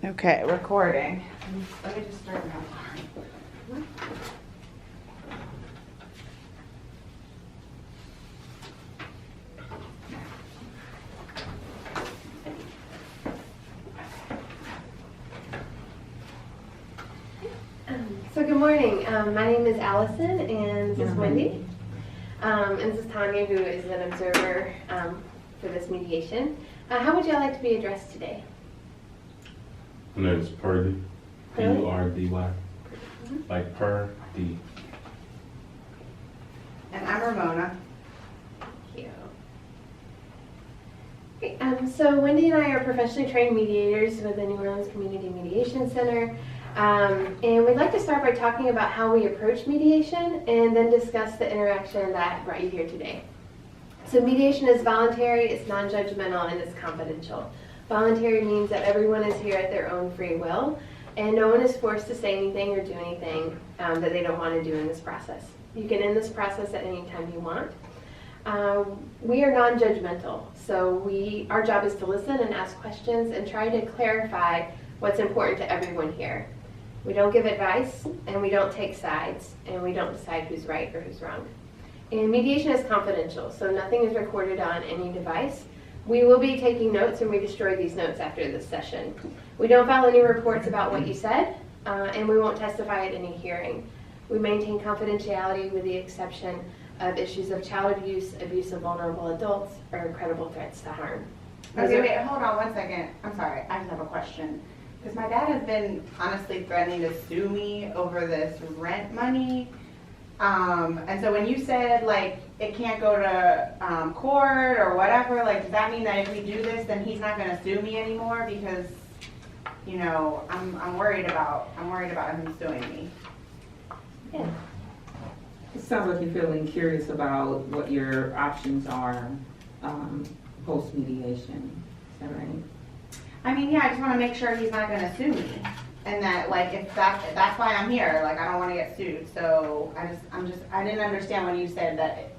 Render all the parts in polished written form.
Okay, recording. Let me just start now. So good morning. My name is Alison, and this is Wendy. And this is Tanya, who is an observer for this mediation. How would you like to be addressed today? My name is Purdy. P-U-R-D-Y. Like per D. And I'm Ramona. Thank you. Okay, so Wendy and I are professionally trained mediators with the New Orleans Community Mediation Center. And we'd like to start by talking about how we approach mediation and then discuss the interaction that brought you here today. So mediation is voluntary, it's non-judgmental, and it's confidential. Voluntary means that everyone is here at their own free will, and no one is forced to say anything or do anything that they don't want to do in this process. You can end this process at any time you want. We are non-judgmental, so our job is to listen and ask questions and try to clarify what's important to everyone here. We don't give advice, and we don't take sides, and we don't decide who's right or who's wrong. And mediation is confidential, so nothing is recorded on any device. We will be taking notes, and we destroy these notes after this session. We don't file any reports about what you said, and we won't testify at any hearing. We maintain confidentiality with the exception of issues of child abuse, abuse of vulnerable adults, or credible threats to harm. Okay, wait, hold on one second. I'm sorry, I just have a question. Because my dad has been honestly threatening to sue me over this rent money. And so when you said, like, it can't go to court or whatever, like, does that mean that if we do this, then he's not going to sue me anymore? Because, you know, I'm worried about him suing me. Yeah. It sounds like you're feeling curious about what your options are post-mediation. Is that right? I mean, yeah, I just want to make sure he's not going to sue me. And that, like, if that's why I'm here, like, I don't want to get sued. So I didn't understand when you said that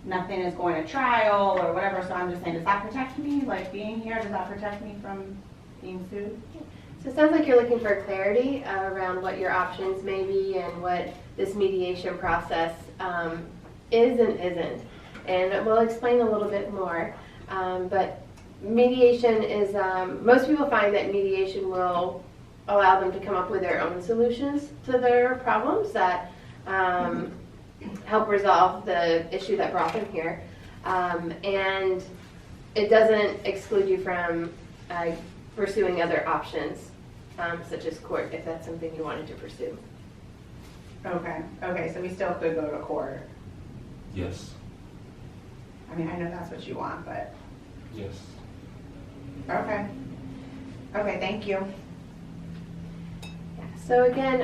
nothing is going to trial or whatever. So I'm just saying, does that protect me? Like, being here, does that protect me from being sued? So it sounds like you're looking for clarity around what your options may be and what this mediation process is and isn't. And we'll explain a little bit more. But mediation is, most people find that mediation will allow them to come up with their own solutions to their problems that help resolve the issue that brought them here. And it doesn't exclude you from pursuing other options, such as court, if that's something you wanted to pursue. Okay, so we still could go to court. Yes. I mean, I know that's what you want, but Yes. okay, thank you. So again,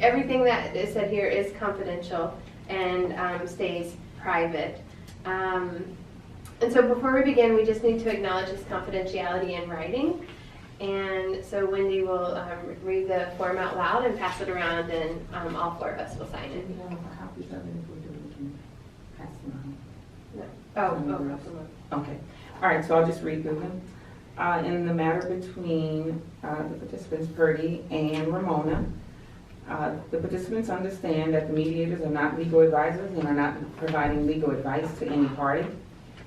everything that is said here is confidential and stays private. And so before we begin, we just need to acknowledge this confidentiality in writing. And so Wendy will read the form out loud and pass it around, and all four of us will sign it. If you have copies of it, if we do, we can pass them Oh, Okay. All right, so I'll just read through them. In the matter between the participants, Purdy and Ramona, the participants understand that the mediators are not legal advisors and are not providing legal advice to any party.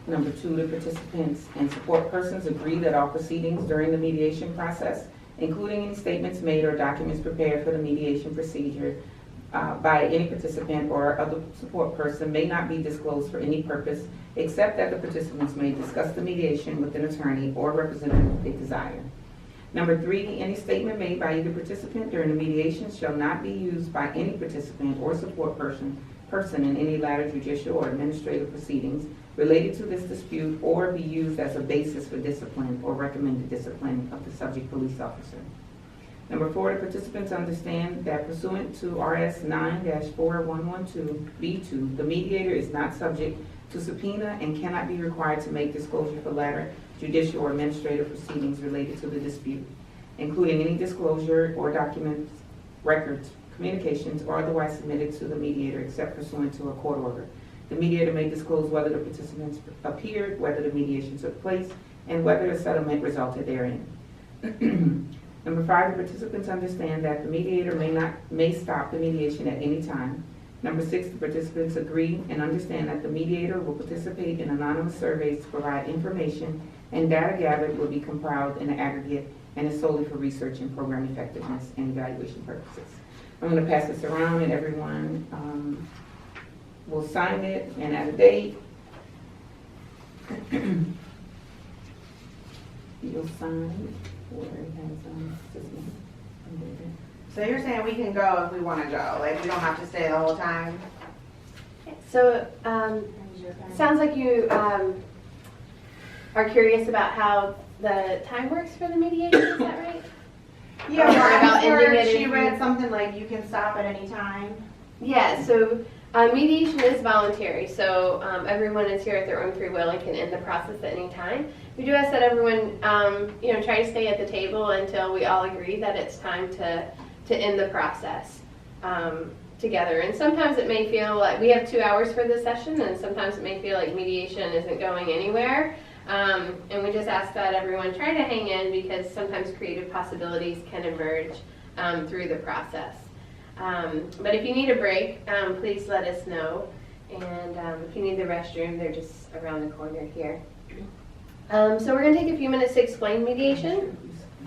Number two, the participants and support persons agree that all proceedings during the mediation process, including any statements made or documents prepared for the mediation procedure by any participant or other support person, may not be disclosed for any purpose except that the participants may discuss the mediation with an attorney or representative if they desire. Number three, any statement made by either participant during the mediation shall not be used by any participant or support person in any latter judicial or administrative proceedings related to this dispute, or be used as a basis for discipline or recommended discipline of the subject police officer. Number four, the participants understand that pursuant to RS 9-4112B2, the mediator is not subject to subpoena and cannot be required to make disclosure for latter judicial or administrative proceedings related to the dispute, including any disclosure or documents, records, communications, or otherwise submitted to the mediator except pursuant to a court order. The mediator may disclose whether the participants appeared, whether the mediation took place, and whether a settlement resulted therein. Number 5, the participants understand that the mediator may stop the mediation at any time. Number 6, the participants agree and understand that the mediator will participate in anonymous surveys to provide information, and data gathered will be compiled in the aggregate and is solely for research and program effectiveness and evaluation purposes. I'm going to pass this around, and everyone will sign it and add a date. You'll sign where it has this name. So you're saying we can go if we want to go, like we don't have to stay the whole time? So, sounds like you are curious about how the time works for the mediation, is that right? Yeah, Or well, about I heard ending it she if read you- something like you can stop at any time. Yeah, so mediation is voluntary, so everyone is here at their own free will and can end the process at any time. We do ask that everyone, try to stay at the table until we all agree that it's time to end the process together. And sometimes it may feel like we have 2 hours for this session, and sometimes it may feel like mediation isn't going anywhere. And we just ask that everyone try to hang in, because sometimes creative possibilities can emerge through the process. But if you need a break, please let us know. And if you need the restroom, they're just around the corner here. So we're going to take a few minutes to explain mediation.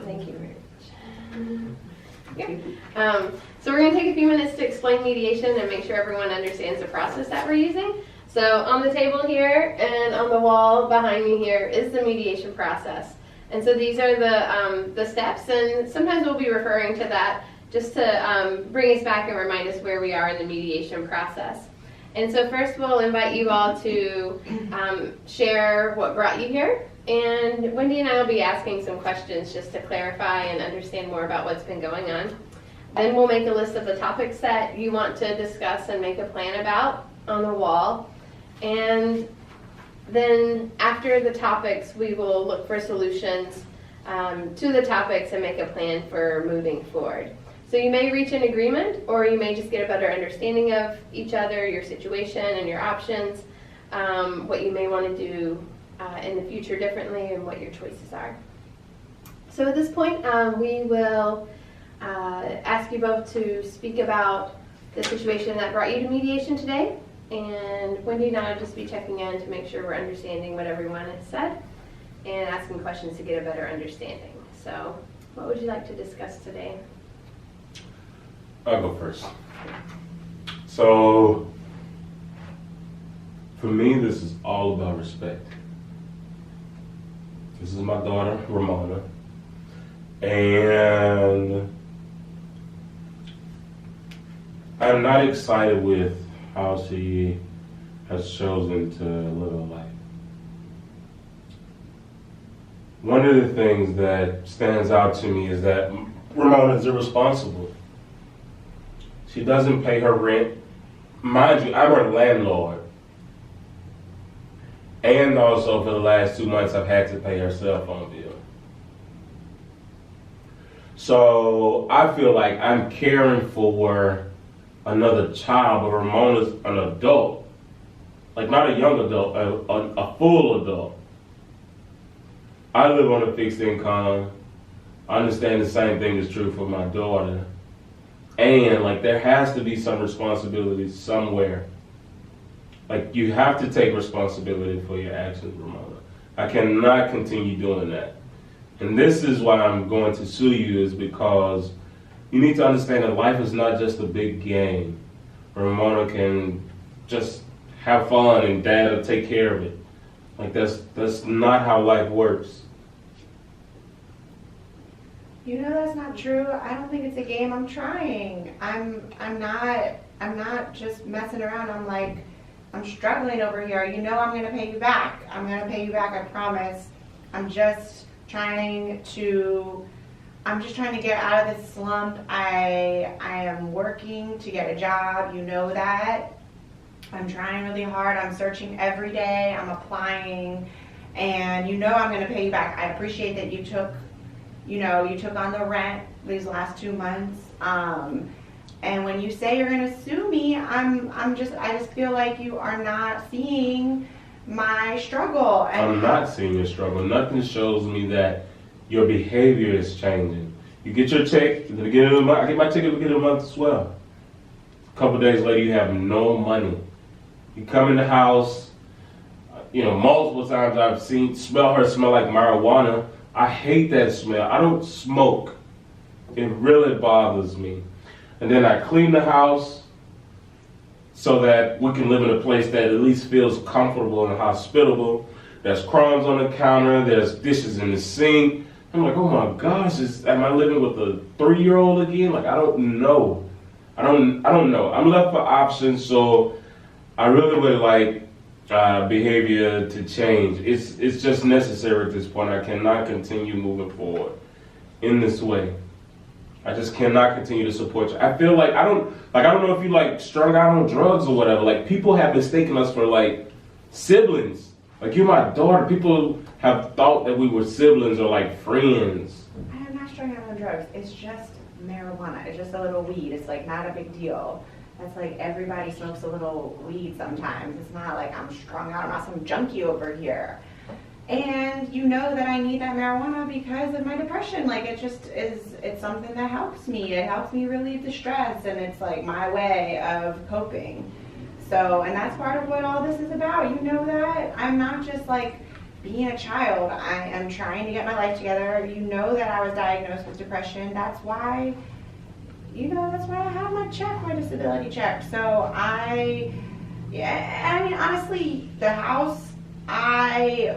Thank you very much. Yeah. So we're going to take a few minutes to explain mediation and make sure everyone understands the process that we're using. So on the table here and on the wall behind me here is the mediation process. And so these are the steps, and sometimes we'll be referring to that just to bring us back and remind us where we are in the mediation process. And so first we'll invite you all to share what brought you here. And Wendy and I will be asking some questions just to clarify and understand more about what's been going on. Then we'll make a list of the topics that you want to discuss and make a plan about on the wall. And then after the topics, we will look for solutions to the topics and make a plan for moving forward. So you may reach an agreement, or you may just get a better understanding of each other, your situation and your options, what you may want to do in the future differently, and what your choices are. So at this point, we will ask you both to speak about the situation that brought you to mediation today. And Wendy and I will just be checking in to make sure we're understanding what everyone has said and asking questions to get a better understanding. So what would you like to discuss today? I'll go first. So, for me, this is all about respect. This is my daughter, Ramona, and I'm not excited with how she has chosen to live her life. One of the things that stands out to me is that Ramona is irresponsible. She doesn't pay her rent. Mind you, I'm her landlord. And also for the last 2 months, I've had to pay her cell phone bill. So I feel like I'm caring for another child, but Ramona's an adult. Like, not a young adult, a full adult. I live on a fixed income. I understand the same thing is true for my daughter. And, like, there has to be some responsibility somewhere. Like, you have to take responsibility for your actions, Ramona. I cannot continue doing that. And this is why I'm going to sue you, is because you need to understand that life is not just a big game. Ramona can just have fun and dad will take care of it. Like, that's not how life works. You know that's not true. I don't think it's a game. I'm trying. I'm not just messing around. I'm struggling over here. You know I'm gonna pay you back. I'm gonna pay you back, I promise. I'm just trying to get out of this slump. I am working to get a job. You know that. I'm trying really hard. I'm searching every day. I'm applying, and you know I'm gonna pay you back. I appreciate that you took on the rent these last 2 months. And when you say you're gonna sue me, I just feel like you are not seeing my struggle. And I'm not seeing your struggle. Nothing shows me that your behavior is changing. You get your check at the beginning of the month. I get my check at the beginning of the month as well. A couple days later, you have no money. You come in the house, multiple times I've smell her smell like marijuana. I hate that smell. I don't smoke. It really bothers me. And then I clean the house so that we can live in a place that at least feels comfortable and hospitable. There's crumbs on the counter. There's dishes in the sink. I'm like, oh my gosh, am I living with a 3-year-old again? Like, I don't know. I don't know. I'm left for options, so I really would like behavior to change. It's just necessary at this point. I cannot continue moving forward in this way. I just cannot continue to support you. I feel like I don't know if you like strung out on drugs or whatever. Like, people have mistaken us for like siblings. Like, you're my daughter. People have thought that we were siblings or like friends. I am not strung out on drugs. It's just marijuana. It's just a little weed. It's like not a big deal. That's like everybody smokes a little weed sometimes. It's not like I'm strung out. I'm not some junkie over here. And you know that I need that marijuana because of my depression. Like, it just is, it's something that helps me. It helps me relieve the stress, and it's like my way of coping. So, and that's part of what all this is about. You know that I'm not just like being a child. I am trying to get my life together. You know that I was diagnosed with depression. That's why, that's why I have my disability check. So I mean, honestly, the house, I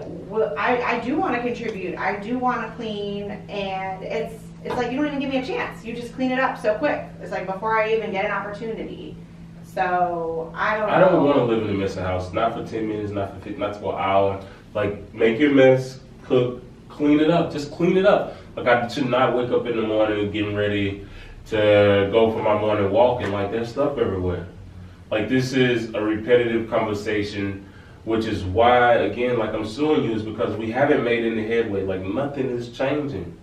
do want to contribute. I do want to clean, and it's like you don't even give me a chance. You just clean it up so quick. It's like before I even get an opportunity. So I don't know. I don't want to live in a messy house. Not for 10 minutes, not for 15, not for an hour. Like, make your mess, cook, clean it up. Just clean it up. Like, I should not wake up in the morning getting ready to go for my morning walk and like there's stuff everywhere. Like, this is a repetitive conversation, which is why, again, like I'm suing you, is because we haven't made any headway. Like, nothing is changing.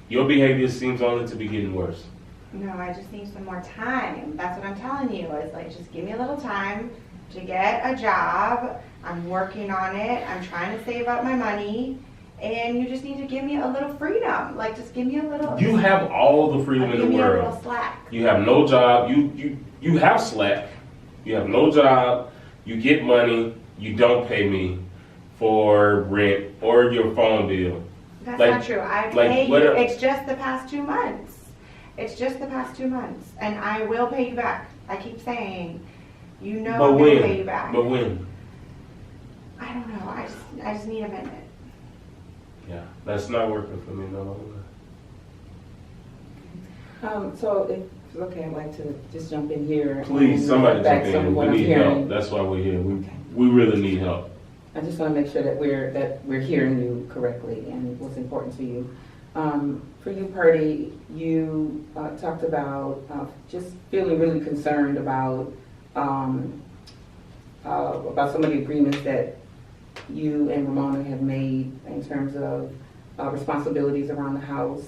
Your behavior seems only to be getting worse. No, I just need some more time. That's what I'm telling you. It's like, just give me a little time to get a job. I'm working on it. I'm trying to save up my money. And you just need to give me a little freedom. Like, just give me a little. You have all the freedom in the world. Give me a world. little slack. You have no job. You have slack. You have no job. You get money. You don't pay me for rent or your phone bill. That's like, not true. I like, pay you. It's just the past 2 months. It's just the past 2 months. And I will pay you back. I keep saying, I'm going to pay you back. But when? I don't know. I just need a minute. Yeah, that's not working for me no longer. So if it's okay, I'd like to just jump in here. Please, somebody jump in. We need hearing. help. That's why we're here. We really need help. I just want to make sure that we're hearing you correctly and what's important to you. For you, Purdy, you talked about just feeling really concerned about some of the agreements that you and Ramona have made in terms of responsibilities around the house.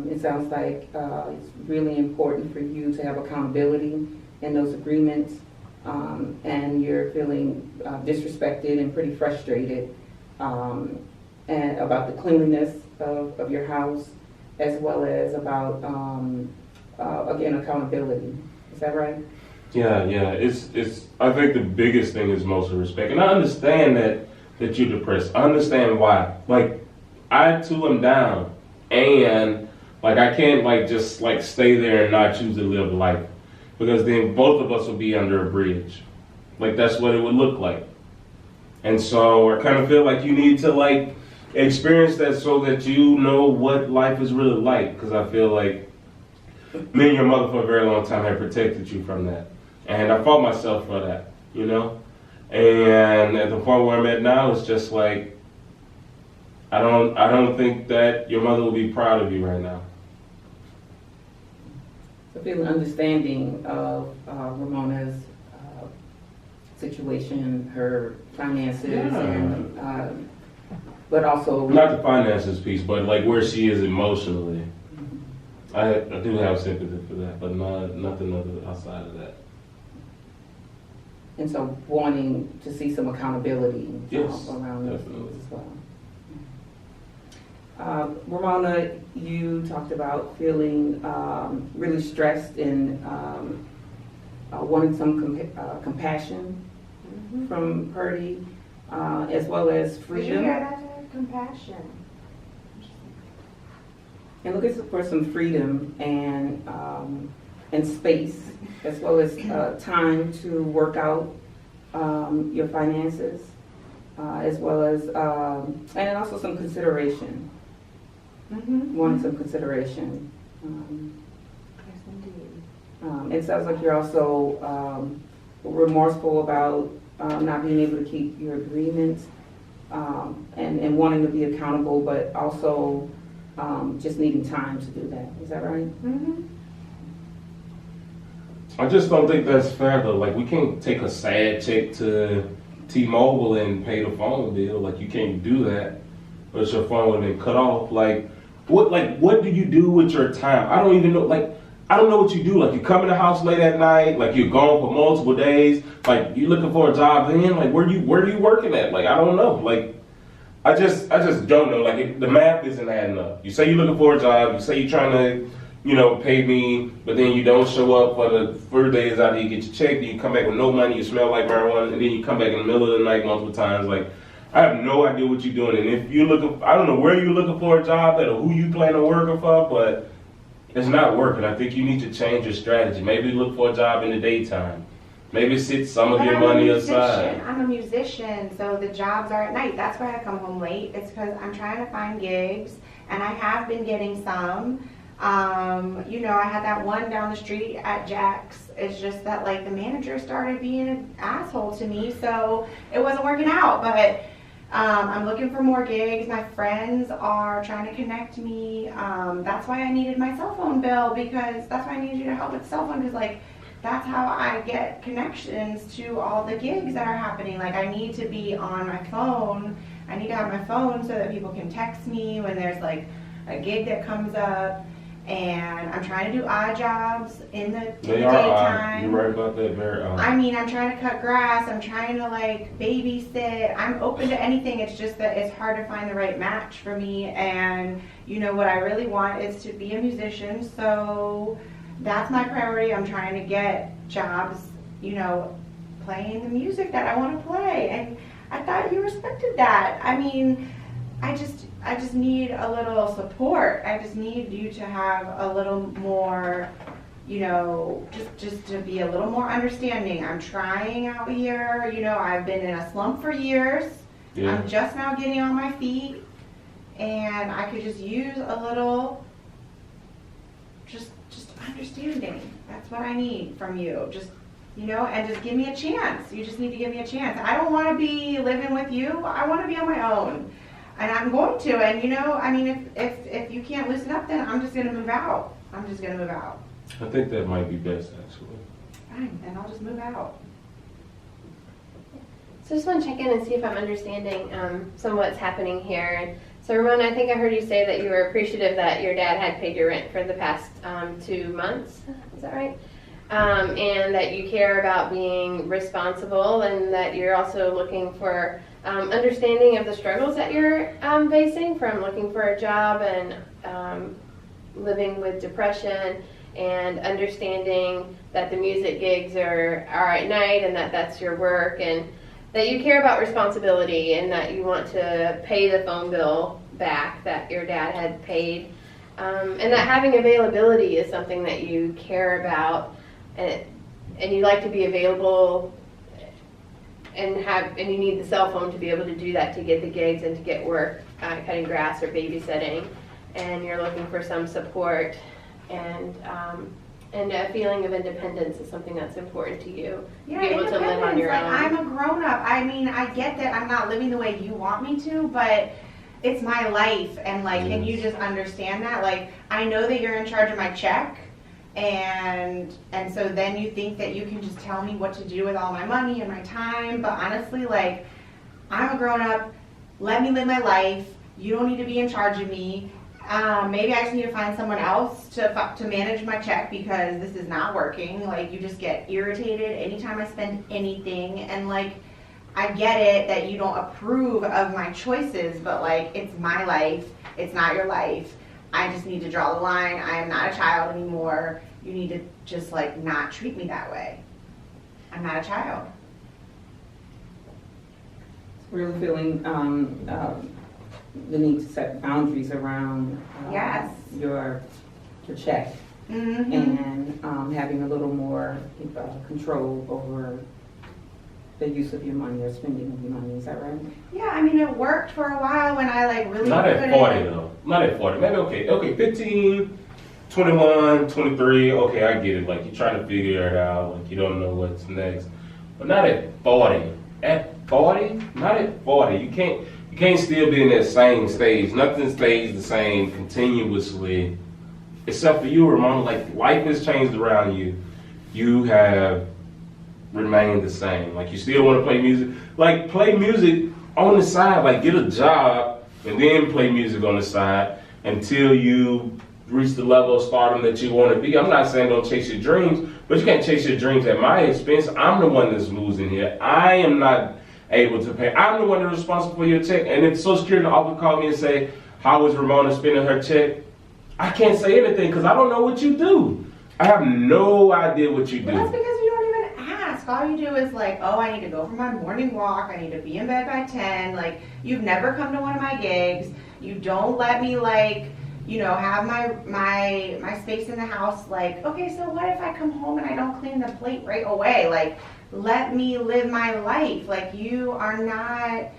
It sounds like it's really important for you to have accountability in those agreements, and you're feeling disrespected and pretty frustrated and about the cleanliness of your house, as well as about, again, accountability. Is that right? Yeah. It's. I think the biggest thing is mostly respect, and I understand that you're depressed. I understand why. Like, I too am down, and like I can't just stay there and not choose to live life, because then both of us will be under a bridge. Like, that's what it would look like. And so I kind of feel like you need to experience that so that you know what life is really like, because I feel like me and your mother for a very long time have protected you from that. And I fought myself for that, And at the point where I'm at now, it's just like, I don't think that your mother will be proud of you right now. So feeling understanding of Ramona's situation, her finances, and but also not the finances piece, but where she is emotionally. I do have sympathy for that, but nothing other outside of that. And so wanting to see some accountability Yes, around those definitely. things as well. Ramona, you talked about feeling really stressed and wanting some compassion from Purdy, as well as Did you freedom. hear that? Compassion. And looking for some freedom and space, as well as time to work out your finances, as well as and also some consideration. Wanting some consideration. Yes, indeed. It sounds like you're also remorseful about not being able to keep your agreements, and wanting to be accountable, but also just needing time to do that. Is that right? I just don't think that's fair though. Like, we can't take a sad check to T-Mobile and pay the phone bill. Like, you can't do that, or else your phone would have been cut off. Like, what do you do with your time? I don't even know. Like, I don't know what you do. Like, you come in the house late at night. Like, you're gone for multiple days. Like, you looking for a job then? Like, where are you working at? Like, I don't know. Like, I just don't know. Like, the math isn't adding up. You say you're looking for a job. You say you're trying to, pay me, but then you don't show up for the first days out. You get your check. Then you come back with no money. You smell like marijuana, and then you come back in the middle of the night multiple times. Like, I have no idea what you're doing. And if you're looking, I don't know where you're looking for a job at or who you plan on working for, but it's not working. I think you need to change your strategy. Maybe look for a job in the daytime. Maybe set some of your money aside. I'm a musician, so the jobs are at night. That's why I come home late. It's because I'm trying to find gigs, and I have been getting some. I had that one down the street at Jack's. It's just that, like, the manager started being an asshole to me, so it wasn't working out. But I'm looking for more gigs. My friends are trying to connect me. That's why I needed my cell phone bill, because that's why I needed you to help with the cell phone, because, like, that's how I get connections to all the gigs that are happening. Like, I need to be on my phone. I need to have my phone so that people can text me when there's, like, a gig that comes up. And I'm trying to do odd jobs in the daytime. You're right about that, very odd. I mean, I'm trying to cut grass. I'm trying to, like, babysit. I'm open to anything. It's just that it's hard to find the right match for me. And, what I really want is to be a musician. So that's my priority. I'm trying to get jobs, playing the music that I want to play. And I thought you respected that. I mean, I just need a little support. I just need you to have a little more, just to be a little more understanding. I'm trying out here. I've been in a slump for years. Yeah. I'm just now getting on my feet, and I could just use a little, just understanding. That's what I need from you. Just, and just give me a chance. You just need to give me a chance. I don't want to be living with you. I want to be on my own. And I'm going to, and if you can't loosen up, then I'm just going to move out. I think that might be best, actually. Fine, then I'll just move out. So I just want to check in and see if I'm understanding some of what's happening here. So Ramona, I think I heard you say that you were appreciative that your dad had paid your rent for the past 2 months. Is that right? And that you care about being responsible, and that you're also looking for understanding of the struggles that you're facing, from looking for a job and living with depression, and understanding that the music gigs are at night and that that's your work, and that you care about responsibility, and that you want to pay the phone bill back that your dad had paid, and that having availability is something that you care about, and you like to be available, and you need the cell phone to be able to do that, to get the gigs and to get work, cutting grass or babysitting, and you're looking for some support, and a feeling of independence is something that's important to you. Yeah, to be able to live on your own. I'm a grown-up. I mean, I get that I'm not living the way you want me to, but it's my life, and can you just understand that? Like, I know that you're in charge of my check, and so then you think that you can just tell me what to do with all my money and my time, but honestly, I'm a grown-up. Let me live my life. You don't need to be in charge of me. Maybe I just need to find someone else to manage my check, because this is not working. You just get irritated anytime I spend anything, and I get it that you don't approve of my choices, but like, it's my life. It's not your life. I just need to draw the line. I am not a child anymore. You need to just like not treat me that way. I'm not a child. Really feeling the need to set boundaries around Yes. your check Mm-hmm. and having a little more control over the use of your money or spending of your money. Is that right? Yeah, I mean, it worked for a while when I like really Not put at it 40 in. though. Not at 40. Maybe okay, 15, 21, 23. Okay, I get it. Like you're trying to figure it out. Like you don't know what's next. But not at 40. At 40? Not at 40. You can't still be in that same stage. Nothing stays the same continuously. Except for you, Ramona. Like life has changed around you. You have remained the same. Like you still want to play music. Like play music on the side. Like get a job and then play music on the side until you reach the level of stardom that you want to be. I'm not saying don't chase your dreams, but you can't chase your dreams at my expense. I'm the one that's losing here. I am not able to pay. I'm the one that's responsible for your check. And if Social Security officer call me and say, how is Ramona spending her check? I can't say anything because I don't know what you do. I have no idea what you do. Well, that's because you don't even ask. All you do is like, oh, I need to go for my morning walk. I need to be in bed by 10. Like, you've never come to one of my gigs. You don't let me like, you know, have my space in the house. Like, okay, so what if I come home and I don't clean the plate right away? Like, let me live my life. Like, you are not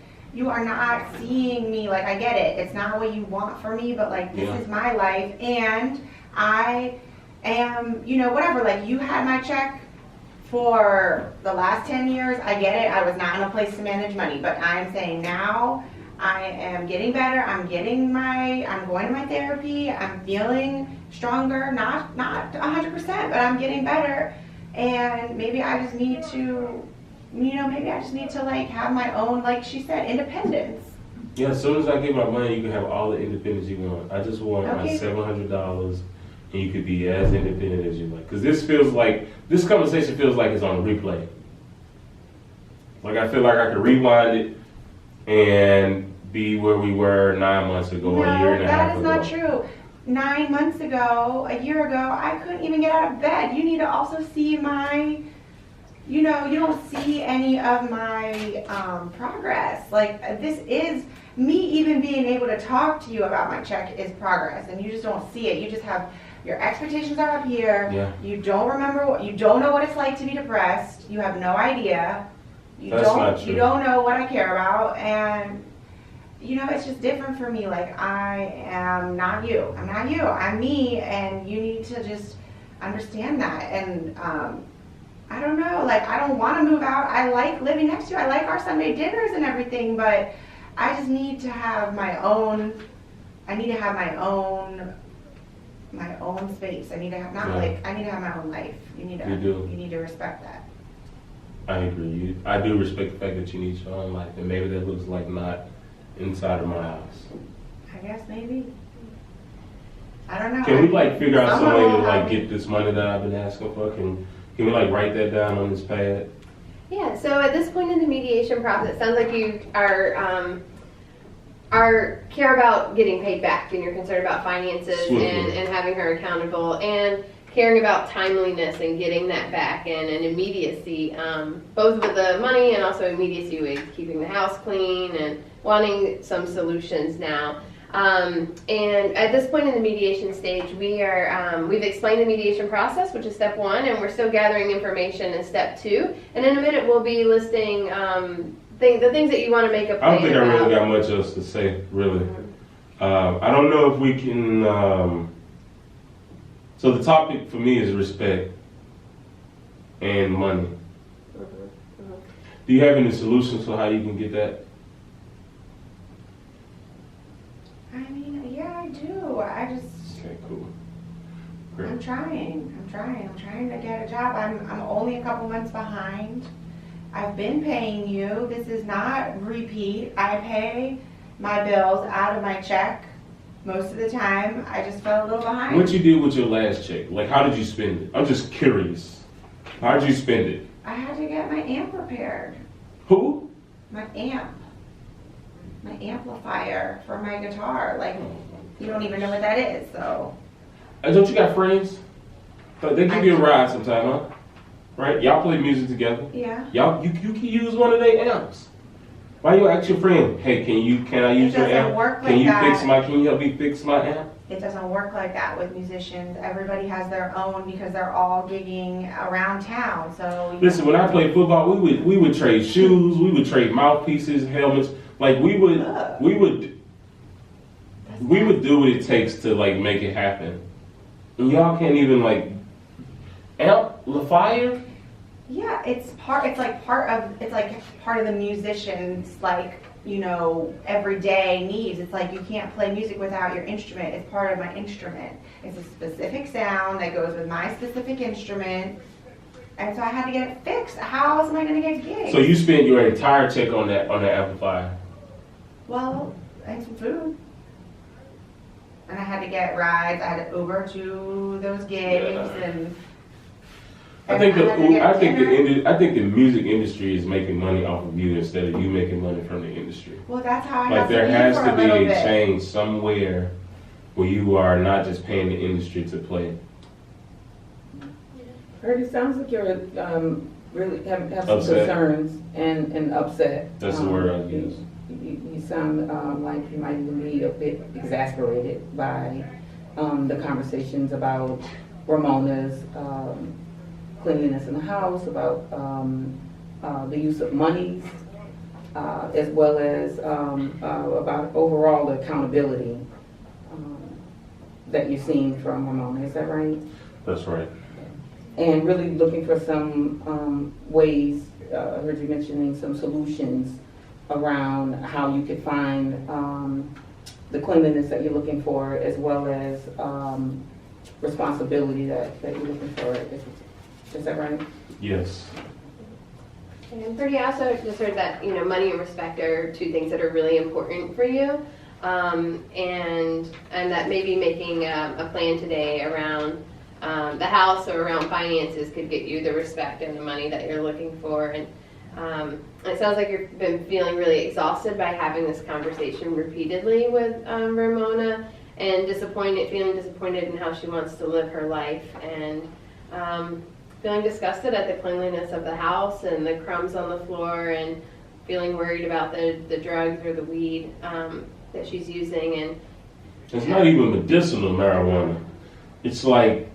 seeing me. Like, I get it. It's not what you want for me, but like, this is my life. And I am, you know, whatever. Like, you had my check for the last 10 years. I get it. I was not in a place to manage money, but I'm saying now I am getting better. I'm going to my therapy. I'm feeling stronger, not 100%, but I'm getting better. And maybe I just need to, you know, like have my own, like she said, independence. Yeah, as soon as I get my money, you can have all the independence you want. I just want my Okay. $700 and you could be as independent as you like. Because this conversation feels like it's on replay. Like I feel like I could rewind it and be where we were 9 months ago or a year and a half ago. That is not true. 9 months ago, a year ago, I couldn't even get out of bed. You need to also see my, you know, you don't see any of my progress. Like, this is, me even being able to talk to you about my check is progress, and you just don't see it. You just have, your expectations are up here. Yeah. You don't remember, you don't know what it's like to be depressed. You have no idea. That's not true. You don't know what I care about, and you know, it's just different for me. Like, I am not you. I'm not you. I'm me, and you need to just understand that. And I don't know, like, I don't want to move out. I like living next to you. I like our Sunday dinners and everything, but I just need to have my own, I need to have my own space. I need to have, I need to have my own life. You need to respect that. I agree. I do respect the fact that you need your own life, and maybe that looks like not inside of my house. I guess maybe. I don't know. Can we like figure out some way to like Somehow- get this money that I've been asking for? Can we like write that down on this pad? Yeah, so at this point in the mediation process, it sounds like you are care about getting paid back, and you're concerned about finances and having her accountable, and caring about timeliness and getting that back, and immediacy, both with the money and also immediacy with keeping the house clean and wanting some solutions now. And at this point in the mediation stage, we've explained the mediation process, which is step 1, and we're still gathering information in step 2. And in a minute, we'll be listing the things that you want to make a plan I don't think I really about. got much else to say, really. I don't know if we can. So the topic for me is respect and money. Do you have any solutions for how you can get that? I mean, yeah, I do. Okay, cool. Great. I'm trying to get a job. I'm only a couple months behind. I've been paying you. This is not repeat. I pay my bills out of my check most of the time. I just fell a little behind. What you did with your last check? Like, how did you spend it? I'm just curious. How did you spend it? I had to get my amp repaired. Who? my amplifier for my guitar. Like, you don't even know what that is, so. Don't you got friends? They give you a ride sometime, huh? Right? Y'all play music together. Yeah. You can use one of their amps. Why you ask your friend, hey, can I use your amp? Work Can like can you help me fix my amp? It doesn't work like that with musicians. Everybody has their own because they're all gigging around town. So Listen, when I played football, we would trade shoes, we would trade mouthpieces, helmets. Like we would do what it takes to like make it happen. And y'all can't even like amplify. Yeah, it's part of the musician's like, you know, everyday needs. It's like you can't play music without your instrument. It's part of my instrument. It's a specific sound that goes with my specific instrument. And so I had to get it fixed. How else am I going to get gigs? So you spent your entire check on that amplifier? Well, and some food. And I had to get rides. I had to Uber to those gigs and I think the music industry is making money off of you instead of you making money from the industry. Well, that's how I like have there to has for to a be little a bit. change somewhere where you are not just paying the industry to play. It sounds like you're really have some Upset. concerns and upset. That's the word I use. You sound like you might even be a bit exasperated by the conversations about Ramona's cleanliness in the house, about the use of monies, as well as about overall the accountability that you're seeing from Ramona. Is that right? That's right. And really looking for some ways, I heard you mentioning some solutions around how you could find the cleanliness that you're looking for, as well as responsibility that you're looking for. Is that right? Yes. And Pretty, I also just heard that, you know, money and respect are two things that are really important for you. And that maybe making a plan today around the house or around finances could get you the respect and the money that you're looking for. And it sounds like you've been feeling really exhausted by having this conversation repeatedly with Ramona, and feeling disappointed in how she wants to live her life, and feeling disgusted at the cleanliness of the house and the crumbs on the floor, and feeling worried about the drugs or the weed that she's using. And it's not even medicinal marijuana. It's like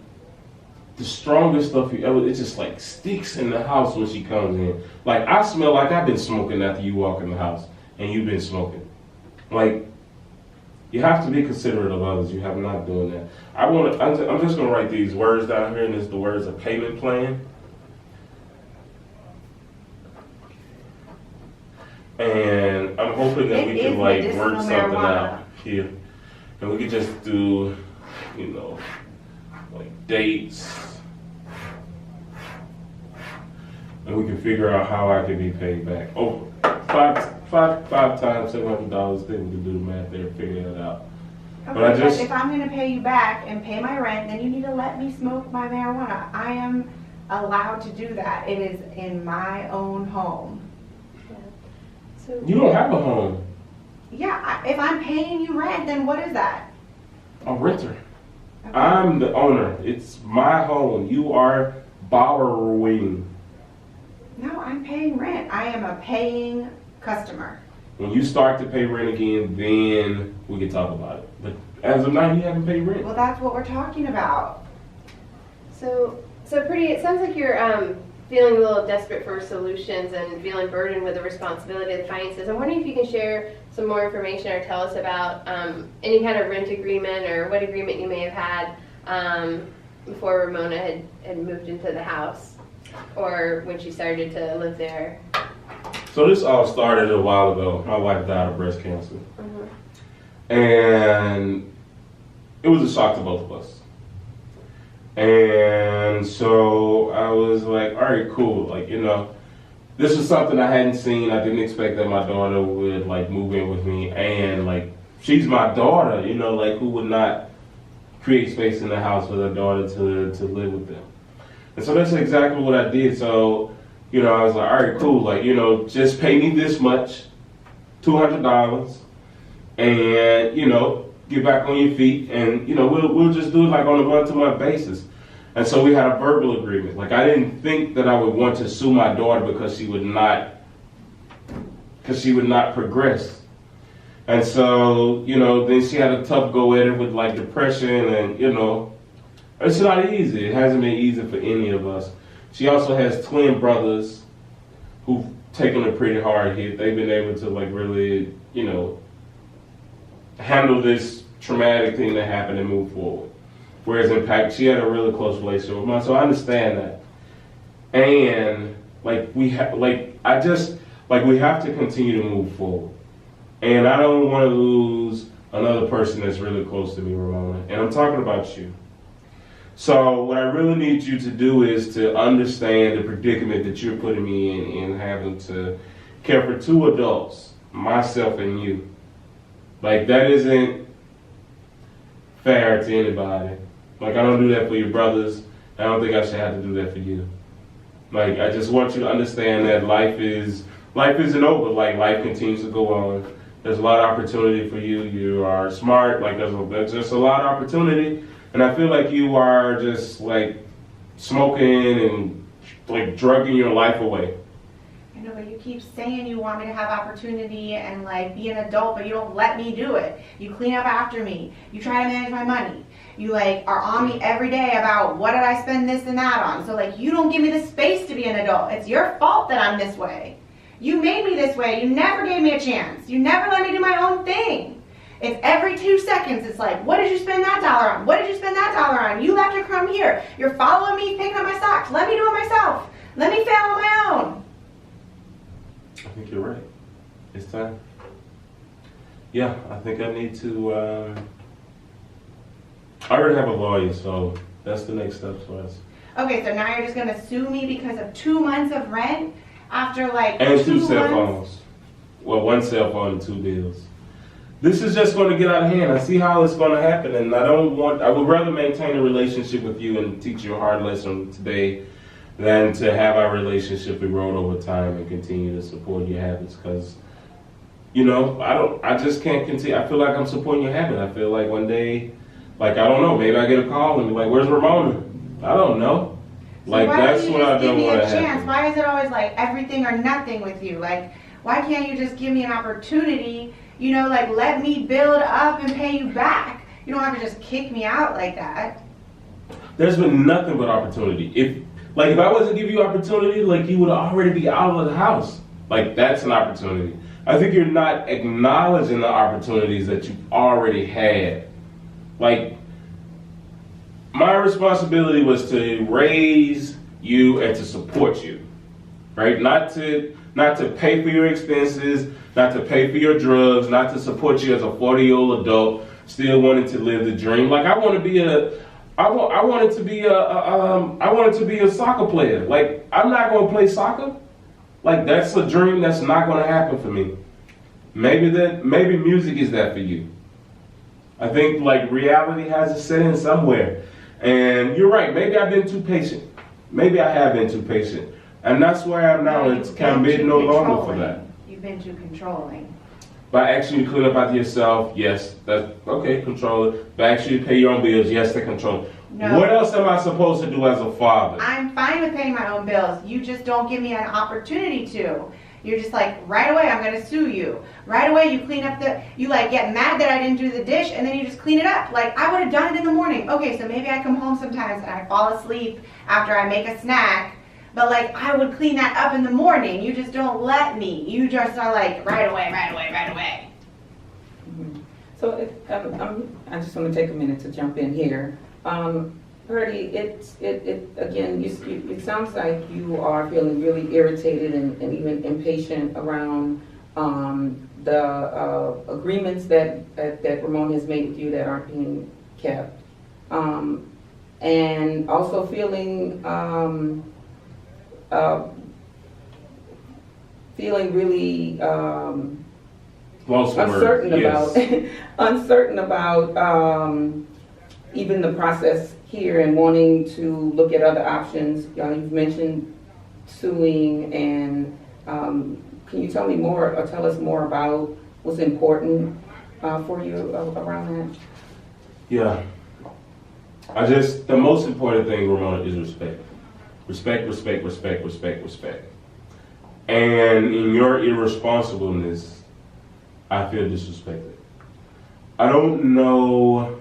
the strongest stuff you ever. It just like sticks in the house when she comes in. Like I smell like I've been smoking after you walk in the house, and you've been smoking. Like you have to be considerate of others. You have not doing that. I'm just gonna write these words down here, and it's the words of payment plan. And I'm hoping that we can like work something out here, and we could just do, you know, like dates, and we can figure out how I can be paid back. Oh, five times $700. Then we can do the math there and figure that out. Okay, But I just- if I'm going to pay you back and pay my rent, then you need to let me smoke my marijuana. I am allowed to do that. It is in my own home. so You don't have a home, Yeah, if I'm paying you rent, then what is that? a renter. Okay. I'm the owner. It's my home. You are borrowing. No, I'm paying rent. I am a paying customer. When you start to pay rent again, then we can talk about it. But as of now, you haven't paid rent. Well, that's what we're talking about. So Pretty, it sounds like you're feeling a little desperate for solutions and feeling burdened with the responsibility of the finances. I'm wondering if you can share some more information or tell us about any kind of rent agreement or what agreement you may have had before Ramona had moved into the house, or when she started to live there. So this all started a while ago. My wife died of breast cancer. Mm-hmm. And it was a shock to both of us. And so I was like, all right, cool. Like, you know, this was something I hadn't seen. I didn't expect that my daughter would like move in with me. And like, she's my daughter, you know, like who would not create space in the house for their daughter to live with them. And so that's exactly what I did. So you know, I was like, all right, cool. Like, you know, just pay me this much, $200, and, you know, get back on your feet, and, you know, we'll just do it like on a month-to-month basis. And so we had a verbal agreement. Like, I didn't think that I would want to sue my daughter because she would not progress. And so, you know, then she had a tough go at it with like depression, and, you know, it's not easy. It hasn't been easy for any of us. She also has twin brothers who've taken a pretty hard hit. They've been able to like really, you know, handle this traumatic thing that happened and move forward. Whereas in fact, she had a really close relationship with mine, so I understand that. And like we have to continue to move forward. And I don't want to lose another person that's really close to me, Ramona. And I'm talking about you. So what I really need you to do is to understand the predicament that you're putting me in having to care for two adults, myself and you. Like, that isn't fair to anybody. Like, I don't do that for your brothers. I don't think I should have to do that for you. Like, I just want you to understand that life isn't over. Like, life continues to go on. There's a lot of opportunity for you. You are smart. Like, there's just a lot of opportunity. And I feel like you are just, like, smoking and, like, drugging your life away. I know, but you keep saying you want me to have opportunity and, like, be an adult, but you don't let me do it. You clean up after me. You try to manage my money. You, like, are on me every day about what did I spend this and that on. So, like, you don't give me the space to be an adult. It's your fault that I'm this way. You made me this way. You never gave me a chance. You never let me do my own thing. It's every 2 seconds, it's like, what did you spend that dollar on? What did you spend that dollar on? You left your crumb here. You're following me, picking up my socks. Let me do it myself. Let me fail on my own. I think you're right. It's time. Yeah, I think I need to, I already have a lawyer, so that's the next step for us. Okay, so now you're just gonna sue me because of 2 months of rent? After like and 2 two cell months? phones. Well, one cell phone and 2 bills. This is just going to get out of hand. I see how it's going to happen, and I would rather maintain a relationship with you and teach you a hard lesson today than to have our relationship erode over time and continue to support your habits. Because, you know, I just can't continue. I feel like I'm supporting your habit. I feel like one day, like, I don't know, maybe I get a call and be like, where's Ramona? I don't know. So like, that's what I don't want to happen. happen. Why is it always like everything or nothing with you? Like, why can't you just give me an opportunity? You know, like, let me build up and pay you back. You don't have to just kick me out like that. There's been nothing but opportunity. If I wasn't giving you opportunity, like, you would already be out of the house. Like, that's an opportunity. I think you're not acknowledging the opportunities that you've already had. Like, my responsibility was to raise you and to support you, right? Not to pay for your expenses, not to pay for your drugs, not to support you as a 40-year-old adult still wanting to live the dream. Like, I wanted to be a soccer player. Like, I'm not going to play soccer. Like, that's a dream that's not going to happen for me. Maybe music is that for you. I think, like, reality has to set in somewhere. And you're right, maybe I've been too patient. Maybe I have been too patient. And that's where I am now. It's kind of been no longer for that. You've been too controlling. By asking you to clean up after yourself, yes, that's okay, control it. By asking you to pay your own bills, yes, to control it. No. What else am I supposed to do as a father? I'm fine with paying my own bills. You just don't give me an opportunity to. You're just like, right away, I'm going to sue you. Right away, you clean up you like get mad that I didn't do the dish, and then you just clean it up. Like, I would have done it in the morning. Okay, so maybe I come home sometimes and I fall asleep after I make a snack. But, like, I would clean that up in the morning. You just don't let me. You just are like, right away. Mm-hmm. So I just want to take a minute to jump in here. Purdy, again, it sounds like you are feeling really irritated and even impatient around the agreements that Ramon has made with you that aren't being kept. And also feeling really uncertain about even the process here and wanting to look at other options. You've mentioned suing, and can you tell me more or tell us more about what's important for you around that? Yeah. The most important thing, Ramona, is respect. Respect, respect, respect, respect, respect. And in your irresponsibleness, I feel disrespected. I don't know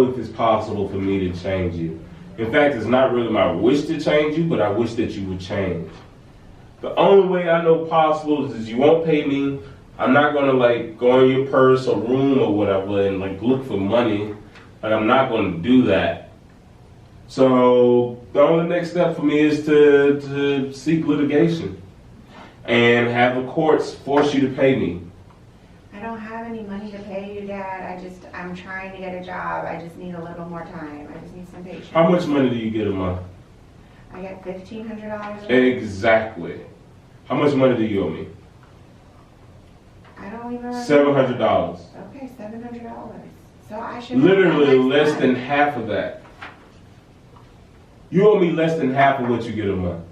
if it's possible for me to change you. In fact, it's not really my wish to change you, but I wish that you would change. The only way I know possible is you won't pay me. I'm not gonna like go in your purse or room or whatever and like look for money. Like I'm not gonna do that. So the only next step for me is to seek litigation and have the courts force you to pay me. I don't have any money to pay you, Dad. I'm trying to get a job. I just need a little more time. I just need some patience. How much money do you get a month? I get $1,500. Exactly. How much money do you owe me? I don't even remember. $700. Okay, $700. So I should Literally less than half of that. You owe me less than half of what you get a month.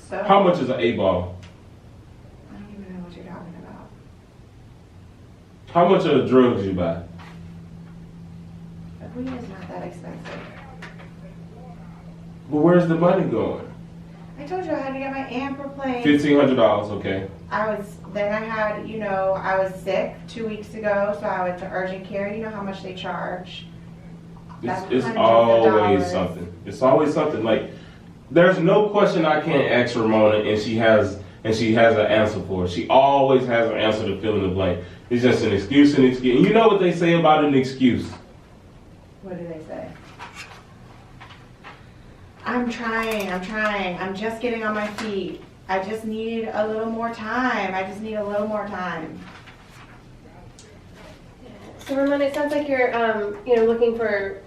So How much is an A-ball? I don't even know what you're talking about. How much are the drugs you buy? The weed is not that expensive. But where's the money going? I told you I had to get my amp replaced. $1,500, okay. I was sick 2 weeks ago, so I went to urgent care. You know how much they charge. That's It's hundreds of always dollars. something. It's always something. Like, there's no question I can't ask Ramona and she has an answer for it. She always has an answer to fill in the blank. It's just an excuse. And you know what they say about an excuse? What do they say? I'm trying. I'm just getting on my feet. I just need a little more time. So Ramona, it sounds like you're, looking for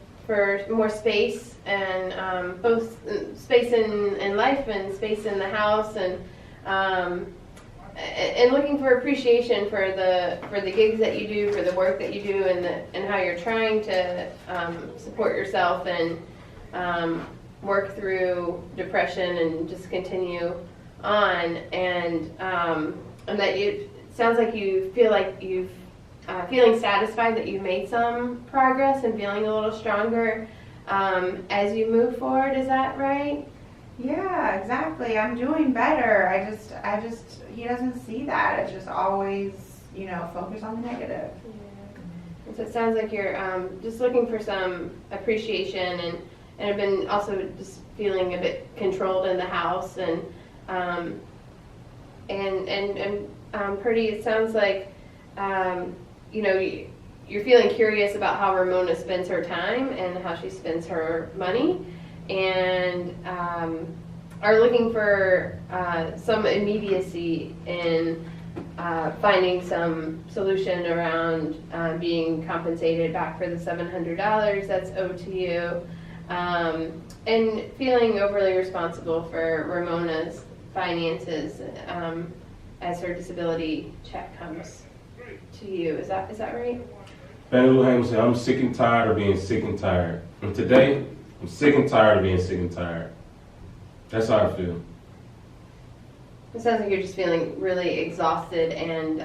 more space and both space in life and space in the house, and looking for appreciation for the gigs that you do, for the work that you do, and how you're trying to support yourself and work through depression and just continue on, and that it sounds like you feel like you've feeling satisfied that you've made some progress and feeling a little stronger as you move forward. Is that right? Yeah, exactly. I'm doing better. He doesn't see that. It's just always, focus on the negative. Yeah. And so it sounds like you're just looking for some appreciation and have been also just feeling a bit controlled in the house and pretty. It sounds like you're feeling curious about how Ramona spends her time and how she spends her money, and are looking for some immediacy in finding some solution around being compensated back for the $700 that's owed to you, and feeling overly responsible for Ramona's finances as her disability check comes to you. Is that right? Fannie Lou Hamer said, I'm sick and tired of being sick and tired. And today, I'm sick and tired of being sick and tired. That's how I feel. It sounds like you're just feeling really exhausted and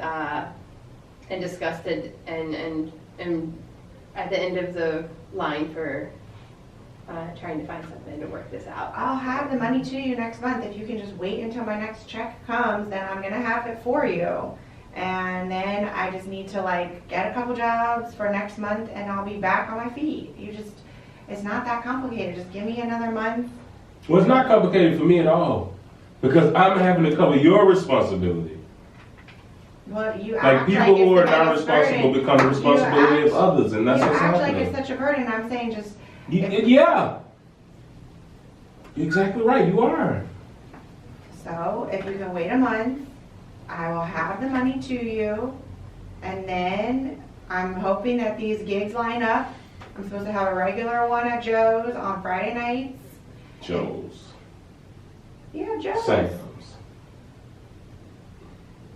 disgusted and at the end of the line for trying to find something to work this out. I'll have the money to you next month. If you can just wait until my next check comes, then I'm going to have it for you. And then I just need to get a couple jobs for next month and I'll be back on my feet. It's not that complicated. Just give me another month. Well, it's not complicated for me at all because I'm having to cover your responsibility. Well, you Like act people who are it's the not biggest responsible burden. become the responsibility of others, and that's You what's act happening. like it's such a burden. I'm saying just... Yeah. You're exactly right, you are. So, if you can wait a month, I will have the money to you, and then I'm hoping that these gigs line up. I'm supposed to have a regular one at Joe's on Friday nights. Joe's. Yeah, Joe's. Sam's.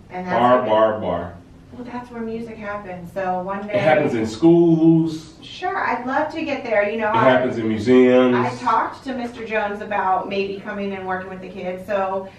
And that's Bar. Well, that's where music happens. So one day. It happens in schools. Sure, I'd love to get there. You know, It happens in museums. I talked to Mr. Jones about maybe coming and working with the kids. So,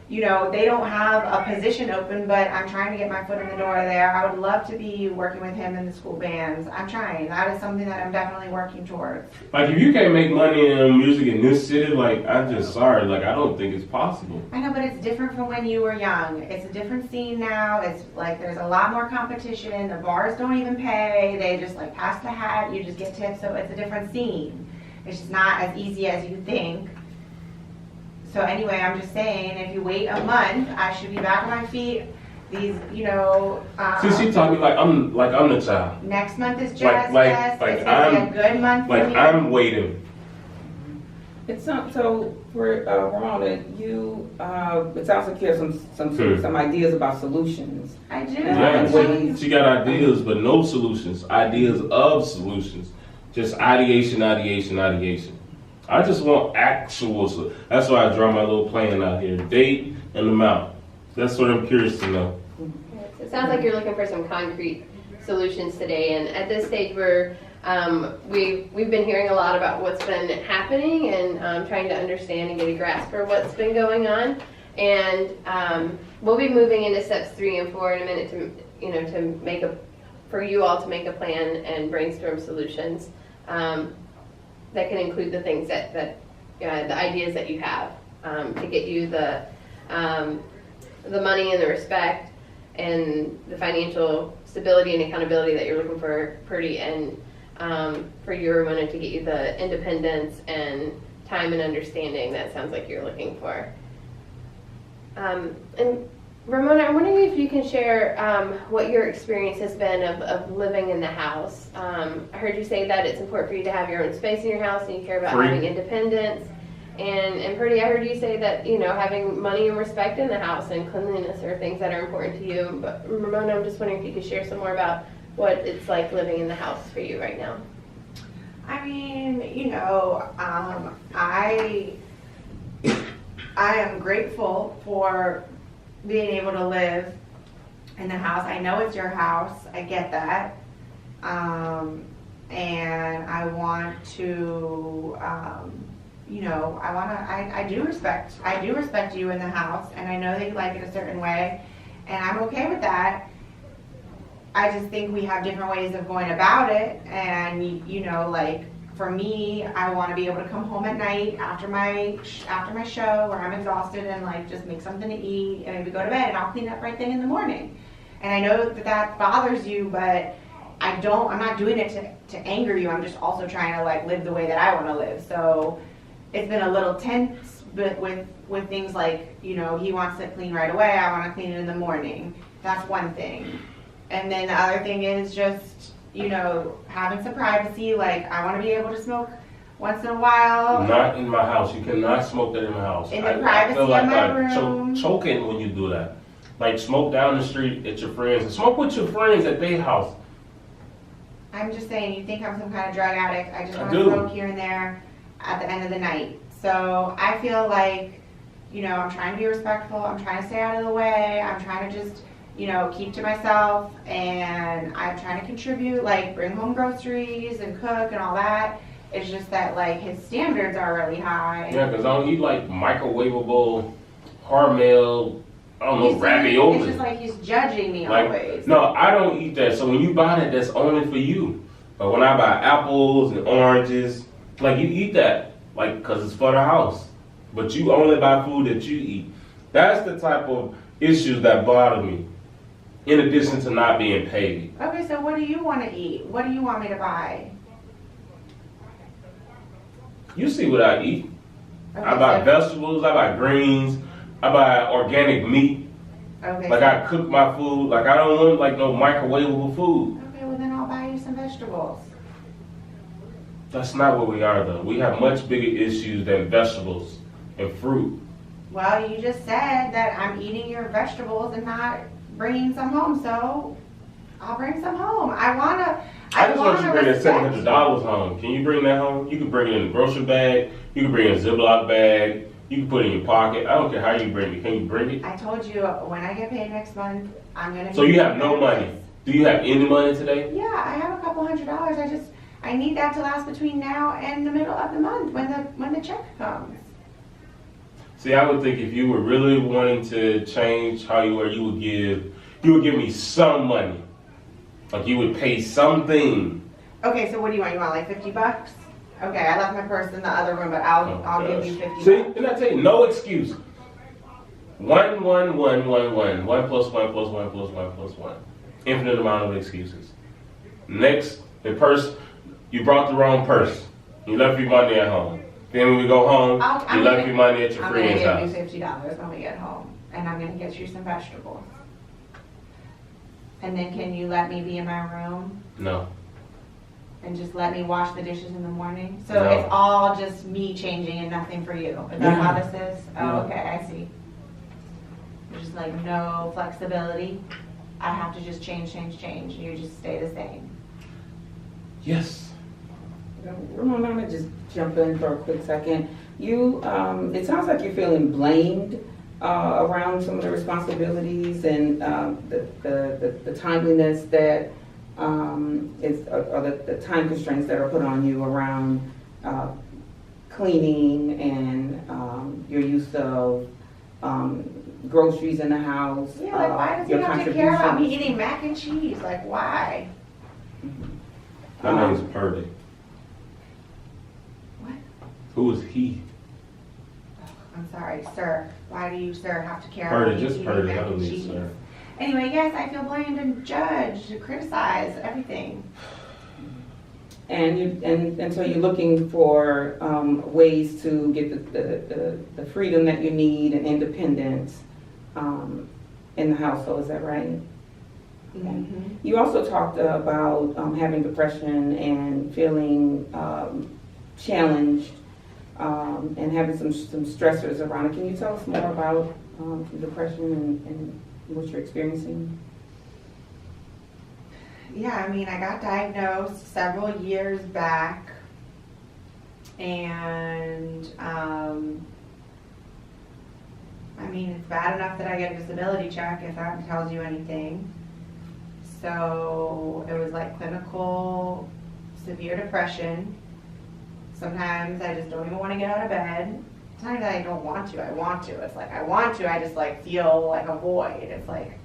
you know, they don't have a position open, but I'm trying to get my foot in the door there. I would love to be working with him in the school bands. I'm trying. That is something that I'm definitely working towards. Like, if you can't make money in music in this city, like, I'm just sorry. Like, I don't think it's possible. I know, but it's different from when you were young. It's a different scene now. It's like there's a lot more competition. The bars don't even pay. They just like pass the hat. You just get tips. So it's a different scene. It's just not as easy as you think. So anyway, I'm just saying, if you wait a month, I should be back on my feet. These, you know. See, she taught me like I'm the child. Next month is Jazz Like Fest. It's gonna be a good month for Like me. I'm waiting. It's so for Ramona, you it sounds like you have some ideas about solutions. I do. Yeah, she got ideas, but no solutions. Ideas of solutions. Just ideation. I just want actual. That's why I draw my little plan out here. Date and amount. That's what I'm curious to know. It sounds like you're looking for some concrete solutions today, and at this stage we've been hearing a lot about what's been happening and trying to understand and get a grasp for what's been going on, and we'll be moving into steps 3 and 4 in a minute for you all to make a plan and brainstorm solutions that can include the things that the ideas that you have to get you the money and the respect and the financial stability and accountability that you're looking for, Purdy, and for you, Ramona, to get you the independence and time and understanding that sounds like you're looking for. And Ramona, I'm wondering if you can share what your experience has been of living in the house. I heard you say that it's important for you to have your own space in your house and you care about having independence. And Purdy, I heard you say that, you know, having money and respect in the house and cleanliness are things that are important to you. But Ramona, I'm just wondering if you could share some more about what it's like living in the house for you right now. I mean, you know, I am grateful for being able to live in the house. I know it's your house. I get that. And I want to, you know, I do respect you in the house, and I know that you like it a certain way, and I'm okay with that. I just think we have different ways of going about it, and you know, like for me, I want to be able to come home at night after my show where I'm exhausted and like just make something to eat and maybe go to bed, and I'll clean up right then in the morning. And I know that bothers you, but I'm not doing it to anger you. I'm just also trying to like live the way that I want to live. So it's been a little tense, but with things like, you know, he wants it clean right away. I want to clean it in the morning. That's one thing. And then the other thing is just, you know, having some privacy. Like, I want to be able to smoke once in a while. Not in my house. You cannot smoke that in my house. In the privacy of my room. Choking when you do that. Like, smoke down the street at your friends. And smoke with your friends at their house. I'm just saying, you think I'm some kind of drug addict. I just want I to do. smoke here and there at the end of the night. So I feel like, you know, I'm trying to be respectful. I'm trying to stay out of the way. I'm trying to just, you know, keep to myself, and I'm trying to contribute, like bring home groceries and cook and all that. It's just that like his standards are really high. Yeah, because I don't eat like microwavable, Hormel, I don't know, ravioli. It's just like he's judging me Like, always. no, I don't eat that. So when you buy that, that's only for you. But when I buy apples and oranges, like you eat that, like, because it's for the house. But you only buy food that you eat. That's the type of issues that bother me. In addition to not being paid. Okay, so what do you want to eat? What do you want me to buy? You see what I eat. Okay, I buy so- vegetables, I buy greens, I buy organic meat. Okay, Like, I cook my food. Like, I don't want like no microwavable food. okay, well then I'll buy you some vegetables. That's not what we are, though. We have much bigger issues than vegetables and fruit. Well, you just said that I'm eating your vegetables and not bringing some home, so I'll bring some home. I I just want you to bring that respect $700 home. Can you bring that home? You can bring it in a grocery bag. You can bring it in a Ziploc bag. You can put it in your pocket. I don't care how you bring it. Can you bring it? I told you when I get paid next month, I'm gonna. So you have no money. Do you have any money today? Yeah, I have a couple $100. I need that to last between now and the middle of the month when the check comes. See, I would think if you were really wanting to change how you were, you would give me some money. Like you would pay something. Okay, so what do you want? You want like $50? Okay, I left my purse in the other room, but I'll give you $50. See, didn't I tell you? No excuse. 1, 1, 1, 1, 1. 1 plus 1 plus 1 plus 1 plus 1. Infinite amount of excuses. Next, the purse, you brought the wrong purse. You left your money at home. Then when we go home, you left your money at your friend's house. I'm gonna give you $50 when we get home, and I'm gonna get you some vegetables. And then can you let me be in my room? No. And just let me wash the dishes in the morning? So No. it's all just me changing and nothing for you. Is that how this is? Oh, Yeah. okay, I see. There's just like no flexibility. I have to just change. You just stay the same. Yes. Ramona, I'm gonna just jump in for a quick second. You, it sounds like you're feeling blamed around some of the responsibilities and the timeliness that or the time constraints that are put on you around cleaning and your use of groceries in the house. Yeah, like why does he your have to care about me contributions. eating mac and cheese? Like why? My name's Purdy. What? Who is he? I'm sorry, sir. Why do you, sir, have to care Purdy, about me just eating Purdy. mac I don't and need cheese? sir. Anyway, yes, I feel blamed and judged, criticized, everything. And so you're looking for ways to get the freedom that you need and independence in the household. Is that right? Mm-hmm. You also talked about having depression and feeling challenged and having some stressors around it. Can you tell us more about depression and what you're experiencing? Yeah, I mean, I got diagnosed several years back, and I mean, it's bad enough that I get a disability check, if that tells you anything. So it was like clinical severe depression. Sometimes I just don't even want to get out of bed. It's not that I don't want to, I want to. It's like I want to, I just like feel like a void. It's like,